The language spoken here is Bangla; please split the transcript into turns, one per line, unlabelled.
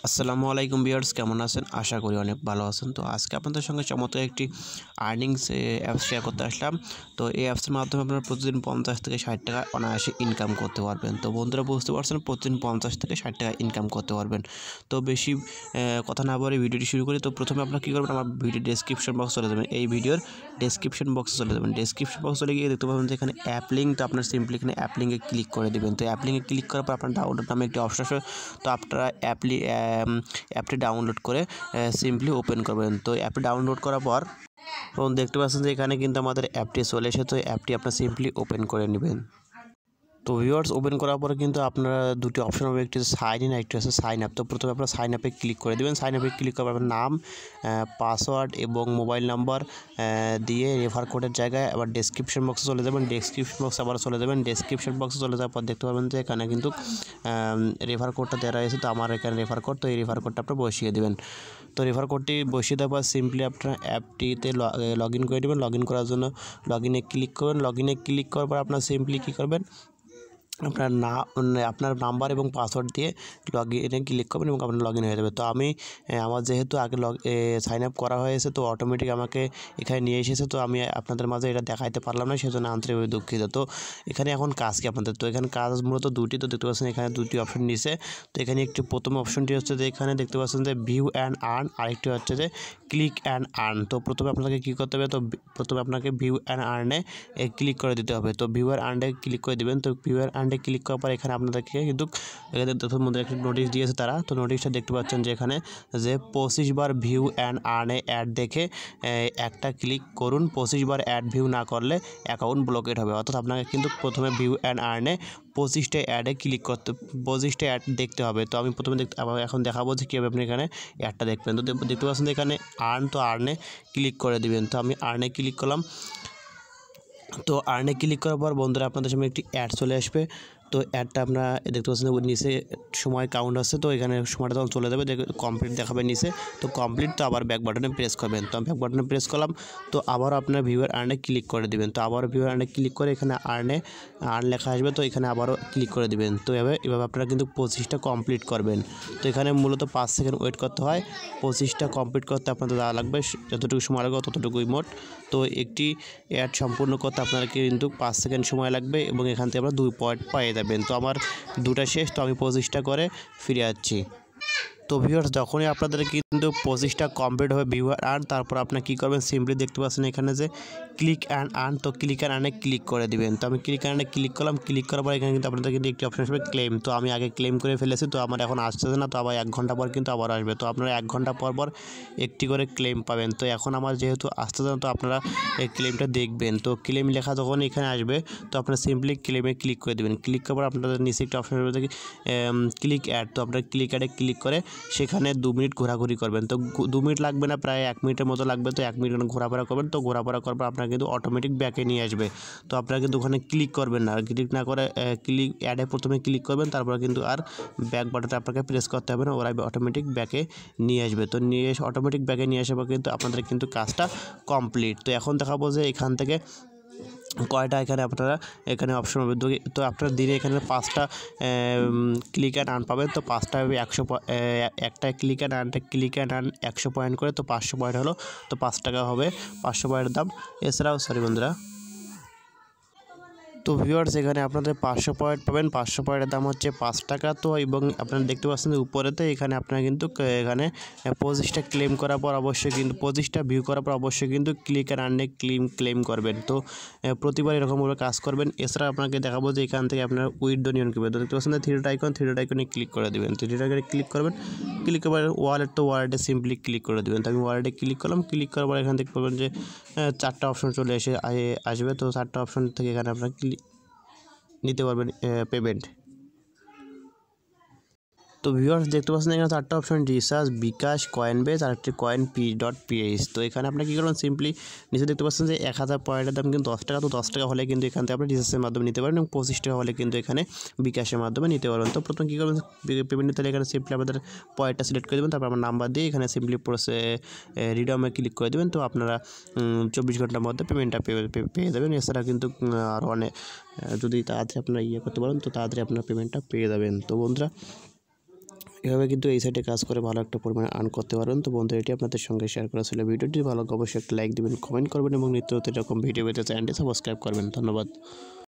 আসসালামু আলাইকুম ভিউয়ার্স, কেমন আছেন? আশা করি অনেক ভালো আছেন। তো আজকে আপনাদের সঙ্গে চমৎকার একটি আর্নিংস অ্যাপস শেয়ার করতে আসলাম। তো এই অ্যাপসের মাধ্যমে আপনারা প্রতিদিন 50 থেকে 60 টাকা অনায়াসে ইনকাম করতে পারবেন। তো বন্ধুরা বুঝতে পারছেন, প্রতিদিন 50 থেকে 60 টাকা ইনকাম করতে পারবেন। তো বেশি কথা না বলে ভিডিওটি শুরু করি। তো প্রথমে আপনারা কী করবেন, আমার ভিডিও ডেসক্রিপশন বক্স চলে যাবেন। এই ভিডিওর ডেসক্রিপশন বক্সে চলে যাবেন। ডেসক্রিপশন বক্স চলে গিয়ে দেখতে পাবেন যে এখানে অ্যাপ লিঙ্ক। তো আপনার সিম্পলি এখানে অ্যাপ লিঙ্কে ক্লিক করে দেবেন। তো অ্যাপ লিঙ্কে ক্লিক করার পর আপনার ডাউনলোড নামে একটি অপশন আসবে। তো আপনারা অ্যাপটি ডাউনলোড করে সিম্পলি ওপেন করবেন। তো অ্যাপটি ডাউনলোড করার পর দেখতে পাচ্ছেন যে এখানে কিন্তু আমাদের অ্যাপটি চলে এসেছে। তো অ্যাপটি আপনার সিম্পলি ওপেন করে নেবেন। তো ভিউয়ার্স, ওপেন করার পরে কিন্তু আপনারা দুটি অপশন হবে, একটি সাইন ইন, একটি হচ্ছে সাইন আপ। তো প্রথমে আপনারা সাইন আপে ক্লিক করে দেবেন। সাইন আপে ক্লিক করার পর নাম, পাসওয়ার্ড এবং মোবাইল নাম্বার দিয়ে রেফার কোডের জায়গায় আবার ডেসক্রিপশন বক্সে চলে যাবেন। ডেসক্রিপশন বক্সে আবার চলে যাবেন। ডেসক্রিপশন বক্সে চলে যাওয়ার পর দেখতে পাবেন যে এখানে কিন্তু রেফার কোডটা দেওয়া রয়েছে। তো আমার এখানে রেফার কোড, তো এই রেফার কোডটা আপনারা বসিয়ে দেবেন। তো রেফার কোডটি বসিয়ে দেওয়ার পর সিম্পলি আপনার অ্যাপটিতে লগ ইন করে দেবেন। লগ ইন করার জন্য লগ ইনে ক্লিক করবেন। লগ ইনে ক্লিক করার পর আপনার সিম্পলি কী করবেন, আপনার নাম্বার এবং পাসওয়ার্ড দিয়ে লগ ইনে ক্লিক করবেন এবং আপনার লগ ইন হয়ে যাবে। তো আমি আমার যেহেতু আগে সাইন আপ করা হয়েছে, তো অটোমেটিক আমাকে এখানে নিয়ে এসেছে। তো আমি আপনাদের মাঝে এটা দেখাইতে পারলাম না, সেজন্য আন্তরিকভাবে দুঃখিত। তো এখানে এখন কাজ কি আপনাদের, তো এখানে কাজ মূলত দুটি। তো দেখতে পাচ্ছেন এখানে দুটি অপশন নিচে। তো এখানে একটি প্রথম অপশনটি হচ্ছে যে এখানে দেখতে পাচ্ছেন যে ভিউ অ্যান্ড আর্ন, আরেকটি হচ্ছে যে ক্লিক অ্যান্ড আর্ন। তো প্রথমে আপনাকে কী করতে হবে, তো প্রথমে আপনাকে ভিউ অ্যান্ড আর্নে ক্লিক করে দিতে হবে। তো ভিউ অ্যান্ড আর্নে ক্লিক করে দেবেন। তো ভিউ অ্যান্ড আর্নে ক্লিক করার পর এখানে আপনাদেরকে কিন্তু এখানে মধ্যে একটি নোটিশ দিয়েছে তারা। তো নোটিশটা দেখতে পাচ্ছেন যে এখানে যে 25 বার ভিউ অ্যান্ড আর্নে অ্যাড দেখে একটা ক্লিক করুন। 25 বার অ্যাড ভিউ না করলে অ্যাকাউন্ট ব্লকেট হবে। অর্থাৎ আপনাকে কিন্তু প্রথমে ভিউ অ্যান্ড আর্নে 25টা অ্যাডে ক্লিক করতে, 25টা অ্যাড দেখতে হবে। তো আমি প্রথমে এখন দেখাবো যে কীভাবে আপনি এখানে অ্যাডটা দেখবেন। তো দেখতে পাচ্ছেন যে এখানে আর্ন, তো আর্নে ক্লিক করে দিবেন। তো আমি আর্নে ক্লিক করলাম। তো আর্নে ক্লিক করার পর বন্ধুরা আপনাদের সামনে একটি অ্যাড চলে আসবে। তো অ্যাডটা আপনারা দেখতে পাচ্ছেন নিচে সময় কাউন্ট আছে। তো এখানে সময়টা তখন চলে যাবে, কমপ্লিট দেখাবে নিচে। তো কমপ্লিট, তো আবার ব্যাক বাটনে প্রেস করবেন। তো আমি ব্যাক বাটনে প্রেস করলাম। তো আবার আপনার ভিউয়ার আর্নে ক্লিক করে দেবেন। তো আবার ভিউয়ার আর্নে ক্লিক করে এখানে আর্ন লেখা আসবে। তো এখানে আবারও ক্লিক করে দেবেন। তো এভাবে আপনারা কিন্তু 25টা কমপ্লিট করবেন। তো এখানে মূলত 5 সেকেন্ড ওয়েট করতে হয়। 25টা কমপ্লিট করতে আপনাদের যা লাগবে, যতটুকু সময় লাগবে ততটুকুই মোট। তো একটি অ্যাড সম্পূর্ণ করতে আপনাদেরকে কিন্তু 5 সেকেন্ড সময় লাগবে এবং এখান থেকে আমরা 2 পয়েন্ট পেয়ে যাবেন। তো আমার 2টা শেষ, তো আমি 25টা করে ফিরে যাচ্ছি। তো ভিউয়ার্স, যখনই আপনাদের কিন্তু 25টা কমপ্লিট হবে ভিউয়ার আর্ন, তারপর আপনার কী করবেন, সিম্পলি দেখতে পাচ্ছেন এখানে যে ক্লিক অ্যান্ড আর্ন। তো ক্লিক অ্যান্ড আর্নে ক্লিক করে দিবেন। তো আমি ক্লিক অ্যান্ড আর্নে ক্লিক করলাম। ক্লিক করার পর এখানে কিন্তু আপনাদের কিন্তু একটি অপশন আসবে ক্লেম। তো আমি আগে ক্লেম করে ফেলেছি, তো আমার এখন আসতেছে না। তো আবার 1 ঘন্টা পর কিন্তু আবার আসবে। তো আপনারা 1 ঘন্টা পর পর একটি করে ক্লেম পাবেন। তো এখন আমার যেহেতু আসতেছে না, তো আপনারা এই ক্লেমটা দেখবেন। তো ক্লেম লেখা যখন এখানে আসবে, তো আপনারা সিম্পলি ক্লেমে ক্লিক করে দেবেন। ক্লিক করার পর আপনাদের নিচে একটা অপশন আসবে ক্লিক অ্যাড। তো আপনারা ক্লিক অ্যাডে ক্লিক করে সেখানে 2 মিনিট ঘোরাঘুরি করবেন। তো 2 মিনিট লাগবে না, প্রায় 1 মিনিটের মতো লাগবে। তো 1 মিনিট ঘোরাফেরা করবেন। তো ঘোরাফেরা করার পর আপনার কিন্তু অটোমেটিক ব্যাকে নিয়ে আসবে। তো আপনারা কিন্তু ওখানে ক্লিক করবেন না, ক্লিক না করে ক্লিক অ্যাডে প্রথমে ক্লিক করবেন, তারপর কিন্তু আর ব্যাক বাটনে আপনাকে প্রেস করতে হবে না, ওরা অটোমেটিক ব্যাকে নিয়ে আসবে। তো নিয়ে এসে অটোমেটিক ব্যাকে নিয়ে আসার পর কিন্তু আপনাদের কিন্তু কাজটা কমপ্লিট। তো এখন দেখাবো যে এখান থেকে কয়টা এখানে আপনারা এখানে অপশন হবে। তো আপনারা দিনে এখানে 5টা ক্লিক অ্যান্ড আর্ন পাবেন। তো 5টা হবে 100, একটা ক্লিক অ্যান্ড আর্ন 100 পয়েন্ট করে। তো 500 পয়েন্ট হলো, তো 5 টাকা হবে 500 পয়েন্টের দাম। এছাড়াও বন্ধুরা, তো ভিউয়ার্স এখানে আপনাদের 500 পয়েন্ট পাবেন। 500 পয়েন্টের দাম হচ্ছে 5 টাকা। তো এবং আপনারা দেখতে পাচ্ছেন উপরেতে এখানে আপনারা কিন্তু এখানে 25টা ক্লেম করার পর অবশ্যই কিন্তু 25টা ভিউ করার পর অবশ্যই কিন্তু ক্লিক অ্যান্ড আর্নে ক্লেম করবেন। তো প্রতিবার এরকমভাবে কাজ করবেন। এছাড়া আপনাকে দেখাবো যে এখান থেকে আপনারা উইথড্র নিয়ন কীভাবে। তো দেখতে পাচ্ছেন থ্রি ডট আইকনে ক্লিক করে দেবেন। তো থ্রি ডট আইকনে ক্লিক করবেন। ক্লিক করার ওয়ালেট, তো ওয়ালেটে সিম্পলি ক্লিক করে দেবেন। তো আমি ওয়ালেটে ক্লিক করলাম। ক্লিক করার পর এখানে দেখতে পাবেন যে 4টা অপশন চলে আসবে। তো 4টা অপশন থেকে এখানে আপনারা নিতে পারবেন পেমেন্ট। তো ভিউয়ার্স দেখতে পাচ্ছেন এখানে 4টা অপশন, রিচার্জ, বিকাশ, কয়েনবেজ আর একটি কয়েন p.ph। তো এখানে আপনারা কী করবেন, সিম্পলি নিচে দেখতে পাচ্ছেন যে 1000 পয়েন্টের দাম কিন্তু 10 টাকা। তো 10 টাকা হলে কিন্তু এখান থেকে আপনি রিচার্জের মাধ্যমে নিতে পারেন এবং 25 টাকা হলে কিন্তু এখানে বিকাশের মাধ্যমে নিতে পারবেন। তো প্রথমে কী করবেন, পেমেন্ট নিতে হলে এখানে সিম্পলি আপনাদের পয়েন্টটা সিলেক্ট করে দেবেন। তারপর আমার নাম্বার দিয়ে এখানে সিম্পলি রিডমে ক্লিক করে দেবেন। তো আপনারা 24 ঘন্টার মধ্যে পেমেন্টটা পেয়ে যাবেন। এছাড়া কিন্তু আরও অনেক যদি তাড়াতাড়ি আপনারা করতে পারেন, তো তাড়াতাড়ি আপনার পেমেন্টটা পেয়ে যাবেন। তো বন্ধুরা, এভাবে কিন্তু এই সাইটে কাজ করে ভালো একটা পরিমাণে আর্ন করতে পারবেন। তো বন্ধুরা এটি আপনাদের সঙ্গে শেয়ার করা ছিল। ভিডিওটি ভালো লাগলে অবশ্যই একটা লাইক দিবেন, কমেন্ট করবেন এবং নিত্য নতুন এরকম ভিডিও পেতে চ্যানেলটি সাবস্ক্রাইব করবেন। ধন্যবাদ।